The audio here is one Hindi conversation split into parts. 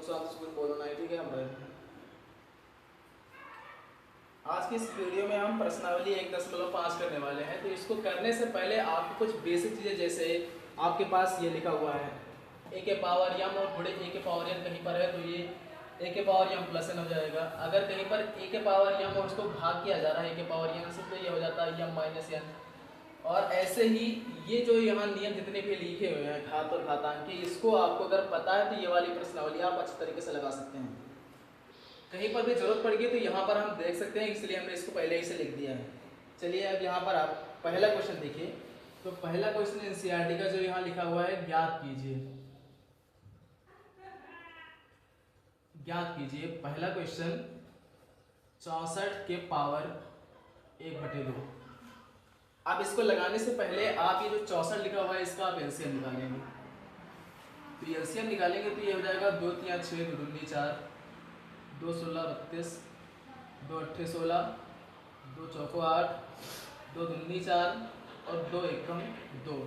शांति से कुछ बोलना है, ठीक है। हम रहे आज की इस वीडियो में हम प्रश्नावली 1.5 करने वाले हैं। तो इसको करने से पहले आपको कुछ बेसिक चीज़ें, जैसे आपके पास ये लिखा हुआ है ए के पावर यम और गुणे ए के पावर एन कहीं पर है तो ये ए के पावर यम प्लस एन हो जाएगा। अगर कहीं पर ए के पावर यम और उसको भाग किया जा रहा है ए के पावर एन से तो ये हो जाता है यम माइनस एन। और ऐसे ही ये जो यहाँ नियम जितने भी लिखे हुए हैं घात और घातांक के, इसको आपको अगर पता है तो ये वाली प्रश्नावली आप अच्छी तरीके से लगा सकते हैं। कहीं पर भी जरूरत पड़ेगी तो यहाँ पर हम देख सकते हैं, इसलिए हमने इसको पहले ही से लिख दिया है। चलिए अब यहाँ पर आप पहला क्वेश्चन देखिए। तो पहला क्वेश्चन एनसीईआरटी का जो यहाँ लिखा हुआ है, ज्ञात कीजिए पहला क्वेश्चन 64 के पावर 1/2। अब इसको लगाने से पहले आप ये जो 64 लिखा हुआ है इसका आप एलसीएम निकालेंगे। तो एलसीएम निकालेंगे तो ये हो जाएगा 2 3 6 2 दूनी 4, 2 16 32, 2 8 16, 2 चौको 8, 2 दूनी 4 और 2 एकम 2।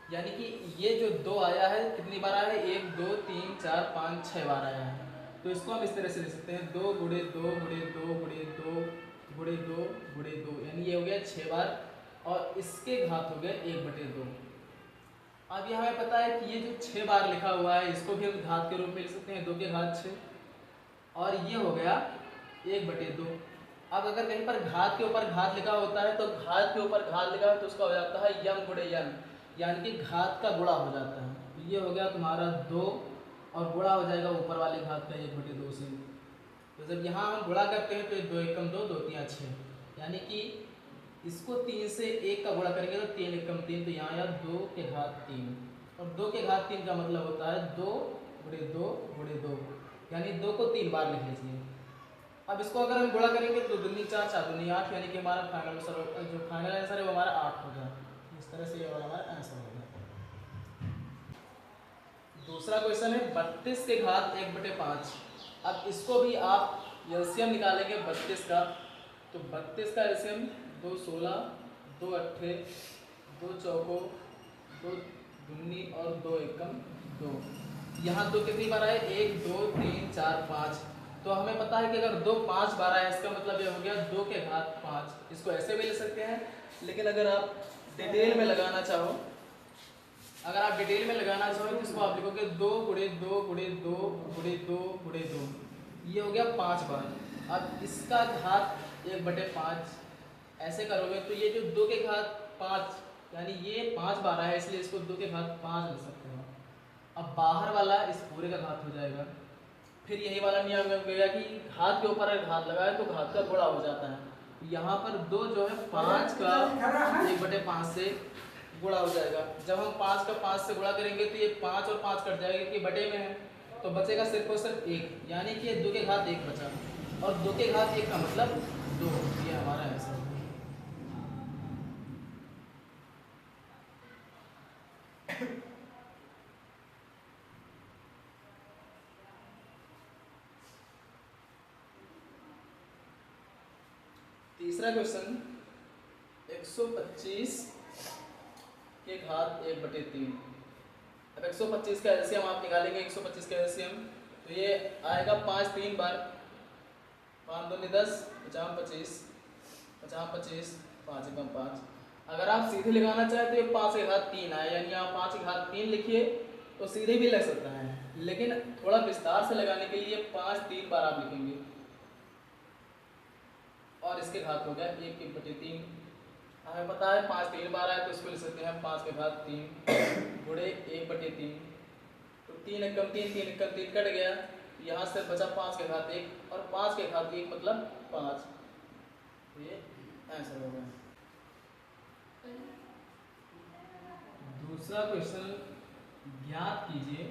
यानी कि ये जो 2 आया है कितनी बार आया है, 1 2 3 4 5 6 बार आया है। तो इसको हम इस तरह से लिख सकते हैं 2 गुणे 2 गुणे 2 गुणे 2 गुणे 2 गुणे 2, यानी ये हो गया 6 बार और इसके घात हो गया 1/2। अब यहाँ हमें पता है कि ये जो 6 बार लिखा हुआ है इसको भी हम घात के रूप में लिख सकते हैं 2 के घात 6, और ये हो गया 1/2। अब अगर कहीं पर घात के ऊपर घात लिखा होता है तो घात के ऊपर घात लिखा है तो उसका हो जाता है यम गुणे यन, यानी कि घात का गुणा हो जाता है। तो ये हो गया तुम्हारा 2 और गुणा हो जाएगा ऊपर वाले घात का 1/2 से। तो जब यहाँ हम गुणा करते हैं तो 2 एकम 2 2 3 6, यानी कि इसको 3 से 1 का गुणा करेंगे तो 3 एकम 3, तो यहाँ आया 2 के घात 3, और 2 के घात 3 का मतलब होता है 2 गुणे 2 गुणे 2, यानी 2 को 3 बार लिख लीजिए। अब इसको अगर हम गुणा करेंगे तो 2 दूनी 4 4 दूनी 8, यानी कि हमारा फाइनल आंसर है वो हमारा 8 होगा। इस तरह से ये हमारा आंसर होगा। दूसरा क्वेश्चन है 32 के घात 1/5। अब इसको भी आप एलसीएम निकालेंगे 32 का, तो 32 का एलसीएम 2 16, 2 8, 2 चौको, 2 दूनी और 2 एकम 2। यहाँ 2 कितनी बार आए, 1 2 3 4 5। तो हमें पता है कि अगर 2 5 बार आए इसका मतलब ये हो गया 2 के घात 5। इसको ऐसे भी ले सकते हैं, लेकिन अगर आप डिटेल में लगाना चाहो तो इसको आप लिखोगे 2 गुणे 2 गुणे 2 गुणे 2 गुणे 2, ये हो गया 5 बार। अब इसका घात 1/5 ऐसे करोगे तो ये जो 2 के घात 5, यानी ये 5 बार है इसलिए इसको 2 के घात 5 लिख सकते हो। अब बाहर वाला इस पूरे का घात हो जाएगा। फिर यही वाला नियम हो गया कि घात के ऊपर अगर घात लगाए तो घात का गुणा हो जाता है। यहाँ पर 2 जो है 5 का 1/5 से गुणा हो जाएगा। जब हम 5 का 5 से गुणा करेंगे तो ये 5 और 5 कट जाएगा क्योंकि बटे में है, तो बचेगा सिर्फ और सिर्फ 1, यानी कि 2 के घात 1 बचा, और 2 के घात 1 का मतलब 2। ये हमारा आंसर है। तीसरा क्वेश्चन 125 के घात 1/3। अब 125 का एलसीएम आप निकालेंगे, 125 का एलसीएम तो ये आएगा 5 3 बार, 5 दूनी 10, 50 25, 50 25, 5 एकम 5। अगर आप सीधे लगाना चाहें तो ये 5 के घात 3 आए, यानी आप 5 के घात 3 लिखिए तो सीधे भी लग सकता है, लेकिन थोड़ा विस्तार से लगाने के लिए 5 3 बार आप लिखेंगे, और इसके घात हो गया 1/3। हमें पता है 5 3 बार आए तो इसको लिख सकते हैं 5 के घात 3 गुणे 1/3। तो 3 एकम 3 3 एकम 3 कट गया, यहाँ से बचा 5 के घात 1, और 5 के घात 1 मतलब 5। ये आंसर हो गया। दूसरा क्वेश्चन ज्ञात कीजिए,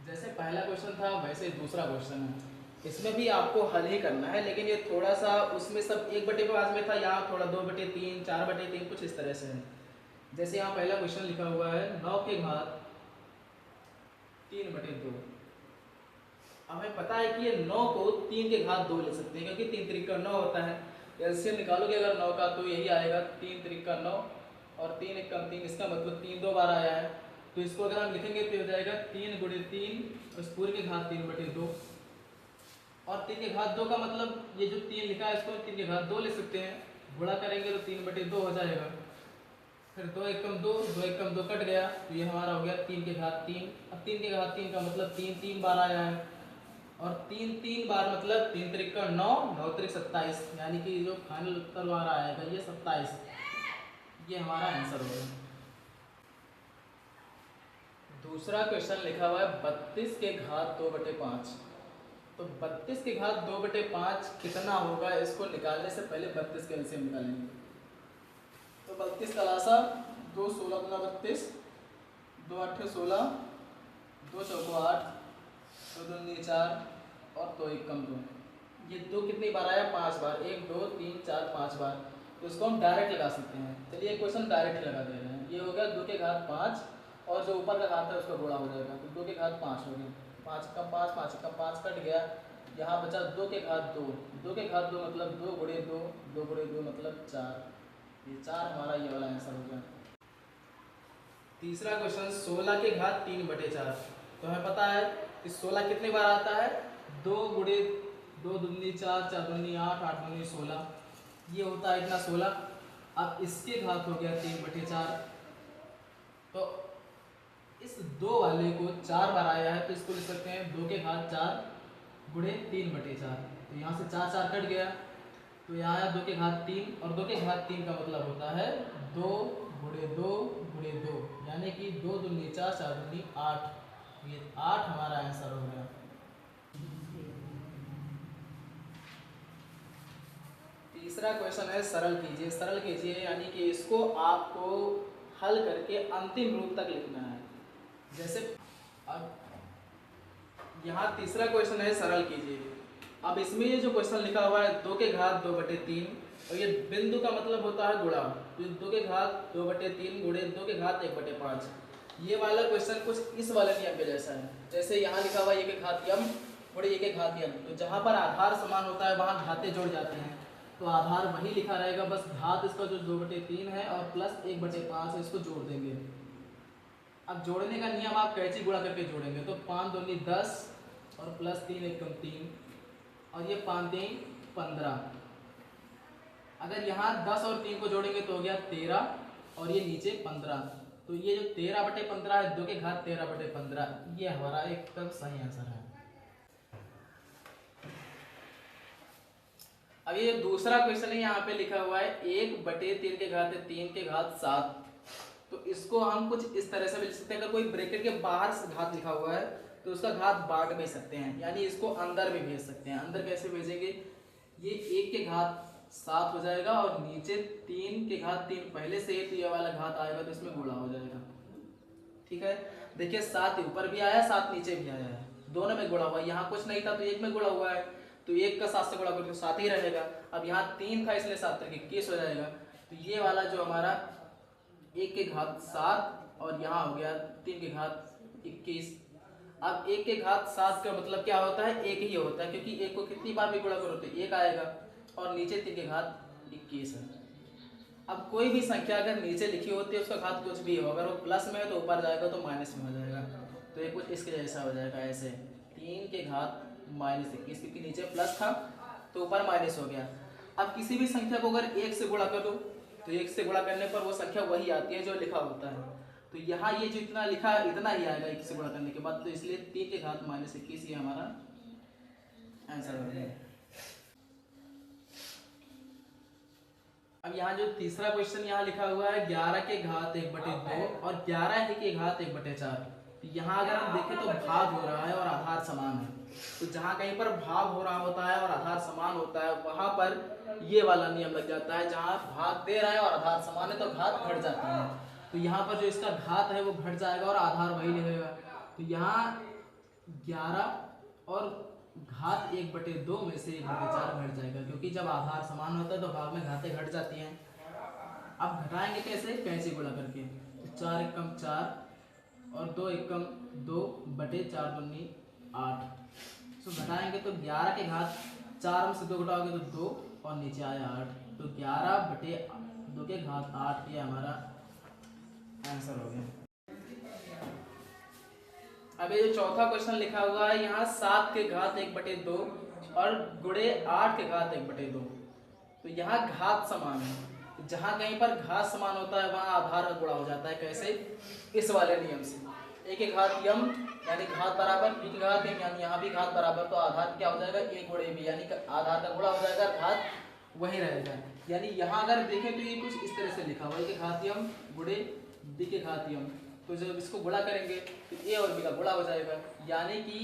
जैसे पहला क्वेश्चन था वैसे दूसरा क्वेश्चन है। इसमें भी आपको हल ही करना है, लेकिन ये थोड़ा सा उसमें सब 1/5 में था, यहाँ थोड़ा 2/3 4/3 कुछ इस तरह से है। जैसे यहाँ पहला क्वेश्चन लिखा हुआ है 9 के घात 3/2। हमें पता है कि ये 9 को 3 के घात 2 ले सकते हैं, क्योंकि 3 3 का 9 होता है। एलसीएम निकालोगे अगर 9 का तो यही आएगा 3 3 का 9 और 3 एकम 3, इसका मतलब 3 2 बार आया है, तो इसको अगर हम लिखेंगे तो हो जाएगा 3 गुणे 3 उस पूरे के घात 3/2। और 3 के घात 2 का मतलब ये जो 3 लिखा है इसको 3 के घात 2 ले सकते हैं, गुणा करेंगे तो 3/2 हो जाएगा। फिर 2 एकम 2, 2 एकम 2 कट गया, तो ये हमारा हो गया 3 के घात 3। अब 3 के घात 3 का मतलब 3 3 बार आया है, और 3 3 बार मतलब 3 त्रिक 9, 9 त्रिक 27, यानी कि जो फाइनल उत्तर हमारा आएगा ये 27। ये हमारा आंसर होगा। दूसरा क्वेश्चन लिखा हुआ है 32 के घात 2/5। तो 32 के घात 2/5 कितना होगा, इसको निकालने से पहले 32 के एलसीएम निकालेंगे। तो 32 का लासा 2 16 गुना 32, 2 8 16, 2 चौको 8, 2 दूनी 4 और 2 एकम 2। ये 2 कितनी बार आया, 5 बार, 1 2 3 4 5 बार। तो इसको हम डायरेक्ट लगा सकते हैं। चलिए क्वेश्चन डायरेक्ट लगा दे रहे हैं। ये हो गया 2 के घात 5 और जो ऊपर का घात है उसका गुणा हो जाएगा, तो 2 के घात 5 हो गया, 5 कम 5, 5 कम 5 कट गया, यहाँ बचा 2 के घात 2, 2 के घात 2 मतलब 2 गुणे 2, 2 गुणे 2 मतलब 4। ये 4 हमारा ये वाला आंसर हो गया। तीसरा क्वेश्चन 16 के घात 3/4। तो हमें पता है कि 16 कितनी बार आता है, 2 गुणे 2 दूनी 4, 4 दूनी 8, 8 दूनी 16, ये होता है इतना 16। अब इसके घात हो गया 3/4। तो इस 2 वाले को 4 बार आया है, तो इसको लिख सकते हैं 2 के घात 4 गुणे 3/4। तो यहाँ से 4 4 कट गया, तो यहाँ आया 2 के घात 3, और 2 के घात 3 का मतलब होता है 2 गुणे 2 गुणे 2, यानी कि 2 दूनी 4, 4 दूनी 8। ये 8 हमारा आंसर हो गया। तीसरा क्वेश्चन है सरल कीजिए। सरल कीजिए यानी कि इसको आपको हल करके अंतिम रूप तक लिखना है। जैसे अब यहाँ तीसरा क्वेश्चन है सरल कीजिए। अब इसमें ये जो क्वेश्चन लिखा हुआ है 2 के घात 2/3, और ये बिंदु का मतलब होता है गुणा, तो 2 के घात 2/3 गुणे 2 के घात 1/5। ये वाला क्वेश्चन कुछ इस वाले नियम के जैसा है। जैसे यहाँ लिखा हुआ है 1 के घात यम गुणे 1 के घात यम, तो जहाँ पर आधार समान होता है वहाँ घाते जुड़ जाते हैं, तो आधार वही लिखा रहेगा, बस घात इसका जो 2/3 है और प्लस 1/5 है, इसको जोड़ देंगे। अब जोड़ने का नियम आप कैंची गुणा करके जोड़ेंगे, तो 5 दूनी 10 और प्लस 3 एकम 3, और ये 5 3 15। अगर यहाँ 10 और 3 को जोड़ेंगे तो हो गया 13, और ये नीचे 15, तो ये जो 13/15 है, 2 के घात 13/15, ये हमारा एकदम सही आंसर है। अब ये दूसरा क्वेश्चन है, यहाँ पे लिखा हुआ है 1/3 के घात 3 के घात 7। तो इसको हम कुछ इस तरह से भी लिख सकते हैं। अगर कोई ब्रैकेट के बाहर से घात लिखा हुआ है तो उसका घात बांट भी सकते हैं, यानी इसको अंदर भी भेज सकते हैं। अंदर कैसे भेजेंगे, ये 1 के घात 7 हो जाएगा, और नीचे 3 के घात 3 पहले से ही, तो ये वाला घात आएगा तो इसमें गुणा हो जाएगा। ठीक है, देखिए 7 ऊपर भी आया, 7 नीचे भी आया है, दोनों में गुणा हुआ है। यहाँ कुछ नहीं था तो 1 में गुणा हुआ है, तो 1 का 7 से गुणा करके 7 ही रहेगा। अब यहाँ 3 था इसलिए 7 तक 21 हो जाएगा। तो ये वाला जो हमारा 1 के घात 7 और यहाँ हो गया 3 के घात 21। अब 1 के घात 7 का मतलब क्या होता है, 1 ही होता है, क्योंकि 1 को कितनी बार भी गुणा करो तो 1 आएगा, और नीचे 3 के घात 21 है। अब कोई भी संख्या अगर नीचे लिखी होती है उसका घात कुछ भी हो, अगर वो प्लस में है तो ऊपर जाएगा तो माइनस में हो जाएगा। तो ये कुछ इसके जैसा हो जाएगा, ऐसे 3 के घात -21, क्योंकि नीचे प्लस था तो ऊपर माइनस हो गया। अब किसी भी संख्या को अगर 1 से गुणा कर दो तो 1 से गुणा करने पर वो संख्या वही आती है जो लिखा होता है। तो यहाँ ये जो इतना लिखा है इतना ही आएगा 1 से गुणा करने के बाद, तो इसलिए 3 के घात -21 ये हमारा आंसर हो गया। अब यहाँ जो तीसरा क्वेश्चन यहाँ लिखा हुआ है 11 के घात 1/2 और 11 के घात 1/4। तो यहाँ अगर हम देखें तो भाग हो रहा है और आधार समान है, तो जहाँ कहीं पर भाग हो रहा होता है और आधार समान होता है वहाँ पर ये वाला नियम लग जाता है। जहाँ भाग दे रहा है और आधार समान है तो घात घट जाती है, तो यहाँ पर जो इसका घात है वो घट जाएगा और आधार वही रहेगा। तो यहाँ 11 और घात 1/2 में से 1/4 घट जाएगा, क्योंकि जब आधार समान होता है तो भाग में घातें घट जाती हैं। अब घटाएंगे कैसे, कैंची गुणा करके, तो 4 एकम 4 और 2 एकम 2/4 दूनी 8। तो घटाएंगे तो 11 के घात 4 में से 2 घटाओगे तो 2 और नीचे आया 8, तो 11/2 के घात 8 ये हमारा आंसर हो गया। अब ये जो चौथा क्वेश्चन लिखा हुआ है यहाँ 7 के घात 1/2 और गुणे 8 के घात 1/2, तो यहाँ घात समान है। तो जहाँ कहीं पर घात समान होता है वहाँ आधार का गुणा हो जाता है। कैसे? इस वाले नियम से, a के घात यम यानी घात बराबर b के घात m, यानी यहाँ भी घात बराबर, तो आधार क्या हो जाएगा a गुणे b, यानी आधार का गुणा हो जाएगा, घात वही रहेगा। यानी यहाँ अगर देखें तो ये कुछ इस तरह से लिखा हुआ है, a के घात यम गुणे b के घात यम, तो जब इसको गुणा करेंगे तो a और b का गुणा हो जाएगा। यानी कि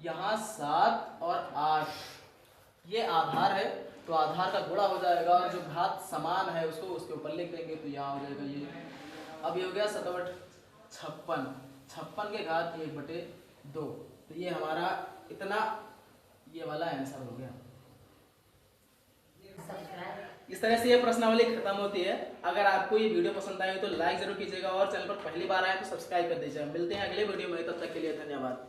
यहाँ 7 और 8 ये आधार है, तो आधार का गुणा हो जाएगा, और जो घात समान है उसको उसके ऊपर लिख देंगे, तो यहाँ हो जाएगा ये। अब ये हो गया 7 56, 56 के घात 1/2, तो ये हमारा इतना ये वाला आंसर हो गया। इस तरह से ये प्रश्नावली खत्म होती है। अगर आपको ये वीडियो पसंद आई हो तो लाइक जरूर कीजिएगा, और चैनल पर पहली बार आए तो सब्सक्राइब कर दीजिएगा। मिलते हैं अगले वीडियो में, तब तक के लिए धन्यवाद।